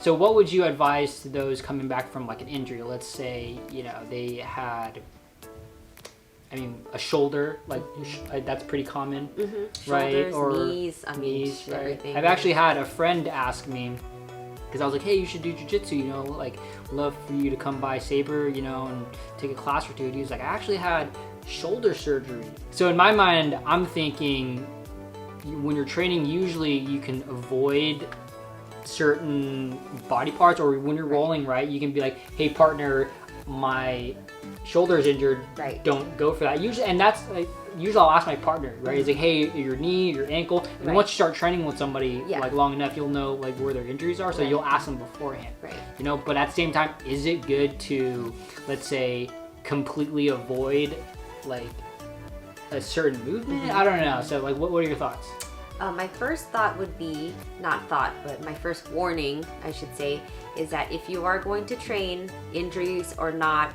So what would you advise to those coming back from like an injury? Let's say, they had, a shoulder, like that's pretty common, right? Shoulders, Or knees, knees, right? everything. I've actually had a friend ask me, because I was like, hey, you should do jiu-jitsu, like love for you to come by Sabre, and take a class or two. And he was like, I actually had shoulder surgery. So in my mind, I'm thinking when you're training, usually you can avoid certain body parts, or when you're rolling, right, you can be like, hey partner, my shoulder is injured, right, don't go for that. Usually, and that's like, usually I'll ask my partner, right? It's like, hey, your knee, your ankle, and once you start training with somebody like long enough, you'll know like where their injuries are, so you'll ask them beforehand, right? But at the same time, is it good to, let's say, completely avoid like a certain movement? I don't know. So like, what are your thoughts? My first thought would be, but my first warning, I should say, is that if you are going to train, injuries or not,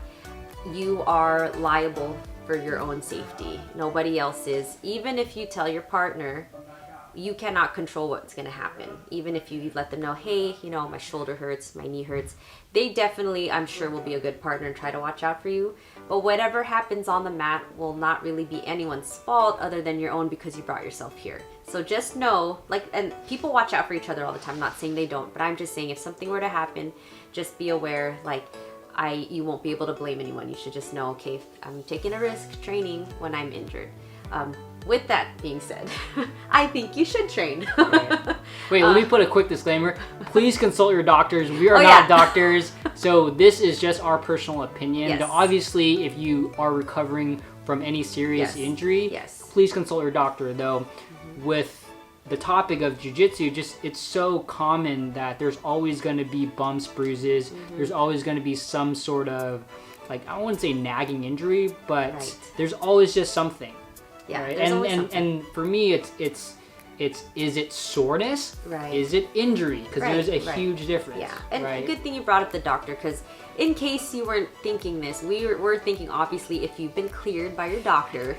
you are liable for your own safety. Nobody else is. Even if you tell your partner, you cannot control what's going to happen. Even if you let them know, hey, my shoulder hurts, my knee hurts, they definitely, I'm sure, will be a good partner and try to watch out for you. But whatever happens on the mat will not really be anyone's fault other than your own, because you brought yourself here. So just know, and people watch out for each other all the time. I'm not saying they don't, but I'm just saying if something were to happen, just be aware, you won't be able to blame anyone. You should just know, okay, I'm taking a risk training when I'm injured. With that being said, I think you should train. Wait, let me put a quick disclaimer. Please consult your doctors. We are not doctors, so this is just our personal opinion. Yes. Now, obviously, if you are recovering from any serious injury, please consult your doctor. Though, with the topic of jiu-jitsu, it's so common that there's always going to be bumps, bruises. There's always going to be some sort of, I wouldn't say nagging injury, but there's always just something. Yeah, right? And and for me, it's is it soreness? Right. Is it injury? Because there's a huge difference. Yeah, and good thing you brought up the doctor, because in case you weren't thinking this, we're thinking, obviously, if you've been cleared by your doctor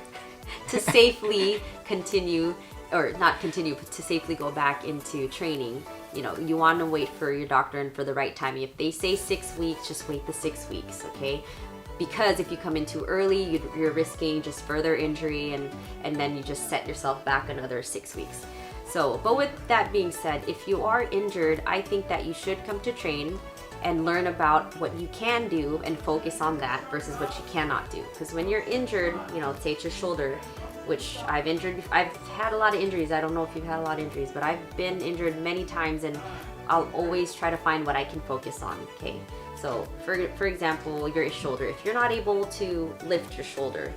to safely continue, or not continue, but to safely go back into training, you want to wait for your doctor and for the right timing. If they say 6 weeks, just wait the 6 weeks, okay? Because if you come in too early, you're risking just further injury, and then you just set yourself back another 6 weeks. So, but with that being said, if you are injured, I think that you should come to train and learn about what you can do and focus on that versus what you cannot do. Because when you're injured, say it's your shoulder, which I've had a lot of injuries. I don't know if you've had a lot of injuries, but I've been injured many times, and I'll always try to find what I can focus on, okay? So for example, your shoulder, if you're not able to lift your shoulder,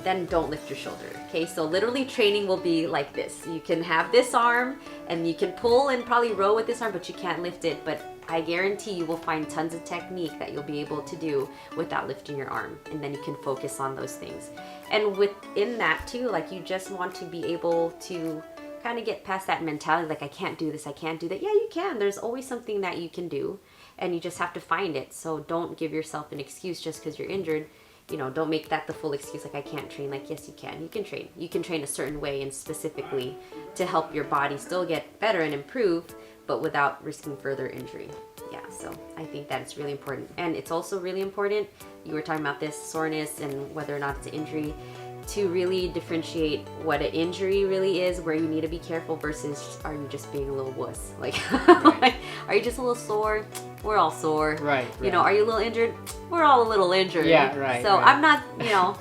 then don't lift your shoulder, okay? So literally training will be like this. You can have this arm and you can pull and probably row with this arm, but you can't lift it. But I guarantee you will find tons of technique that you'll be able to do without lifting your arm, and then you can focus on those things. And within that too, you just want to be able to kind of get past that mentality, I can't do this, I can't do that. Yeah, you can. There's always something that you can do, and you just have to find it. So don't give yourself an excuse just because you're injured. Don't make that the full excuse, I can't train. Yes, you can. You can train. You can train a certain way and specifically to help your body still get better and improve, but without risking further injury. Yeah, so I think that it's really important. And it's also really important, you were talking about this soreness and whether or not it's an injury, to really differentiate what an injury really is, where you need to be careful, versus are you just being a little wuss? Are you just a little sore? We're all sore. Right. Are you a little injured? We're all a little injured. Yeah, right. So I'm not,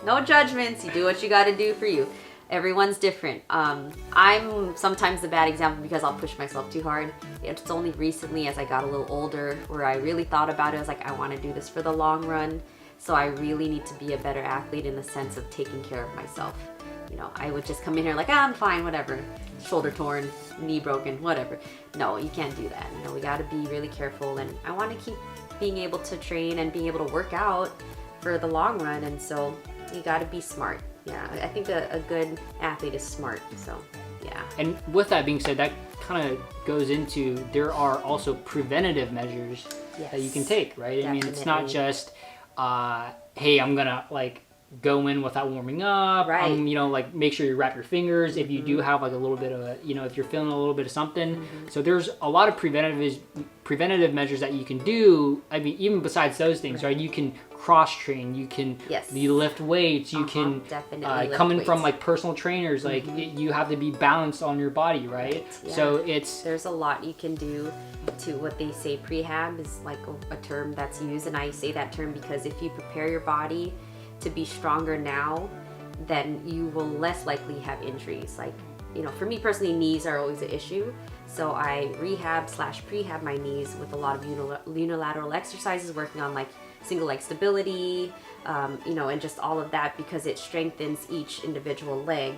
no judgments. You do what you got to do for you. Everyone's different. I'm sometimes the bad example because I'll push myself too hard. It's only recently, as I got a little older, where I really thought about it. I was like, I want to do this for the long run. So I really need to be a better athlete in the sense of taking care of myself. I would just come in here I'm fine, whatever. Shoulder torn, knee broken, whatever. No, you can't do that. We got to be really careful, and I want to keep being able to train and being able to work out for the long run, and so you got to be smart. Yeah, I think a good athlete is smart, so yeah. And with that being said, that kind of goes into, there are also preventative measures that you can take, right? Definitely. I mean, it's not just, hey, I'm gonna go in without warming up. Right. You know, like make sure you wrap your fingers if you do have like a little bit of a, you know, if you're feeling a little bit of something. So there's a lot of preventative measures that you can do. I mean, even besides those things, right? You can cross train, you can you lift weights, you can definitely coming lift from weights. like personal trainers, like you have to be balanced on your body, right? Yeah. So there's a lot you can do to what they say prehab is like a term that's used, and I say that term because if you prepare your body to be stronger now, then you will less likely have injuries. Like, you know, for me personally, knees are always an issue. So I rehab/prehab my knees with a lot of unilateral exercises, working on like single leg stability, you know, and just all of that, because it strengthens each individual leg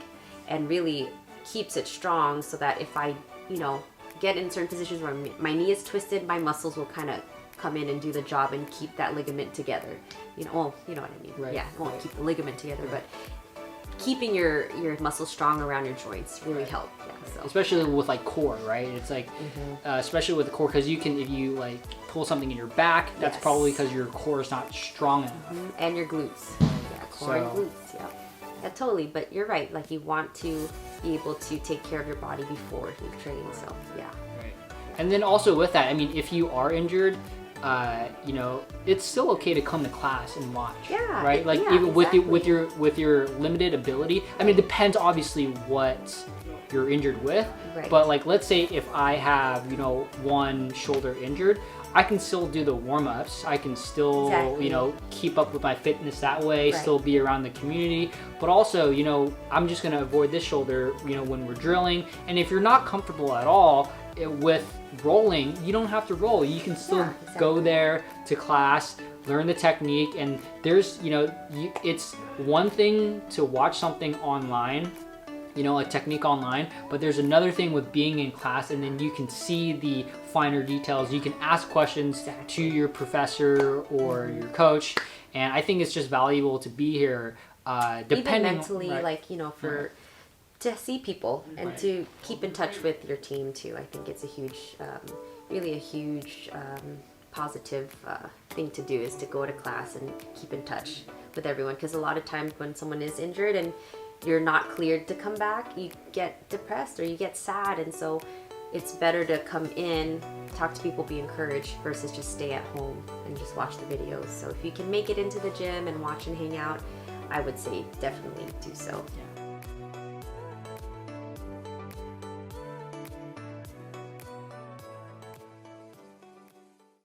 and really keeps it strong, so that if I, you know, get in certain positions where my knee is twisted, my muscles will kind of come in and do the job and keep that ligament together. You know, well, you know what I mean. Right. Yeah, it won't keep the ligament together, but keeping your muscles strong around your joints really help. Yeah, so. Especially with like core, right? It's like, especially with the core, because you can, if you like pull something in your back, that's probably because your core is not strong enough. And your glutes. Yeah, core and glutes. Yeah. Yeah, totally. But you're right. Like, you want to be able to take care of your body before you train. So yeah. Right. And then also with that, I mean, if you are injured, you know, it's still okay to come to class and watch. Yeah. Right. Like even with your limited ability. I mean, it depends obviously what you're injured with. Right. But like, let's say if I have, you know, one shoulder injured, I can still do the warm-ups. I can still, you know, keep up with my fitness that way, still be around the community. But also, you know, I'm just gonna avoid this shoulder, you know, when we're drilling. And if you're not comfortable at all with rolling, you don't have to roll. You can still go there to class, learn the technique. And there's, you know, it's one thing to watch something online, you know, a technique online, but there's another thing with being in class, and then you can see the finer details. You can ask questions to your professor or your coach, and I think it's just valuable to be here, depending even mentally, like, you know, for to see people and to keep in touch with your team too. I think it's a huge, really a huge positive thing to do, is to go to class and keep in touch with everyone, because a lot of times when someone is injured and you're not cleared to come back, you get depressed or you get sad, and so it's better to come in, talk to people, be encouraged, versus just stay at home and just watch the videos. So if you can make it into the gym and watch and hang out, I would say definitely do so.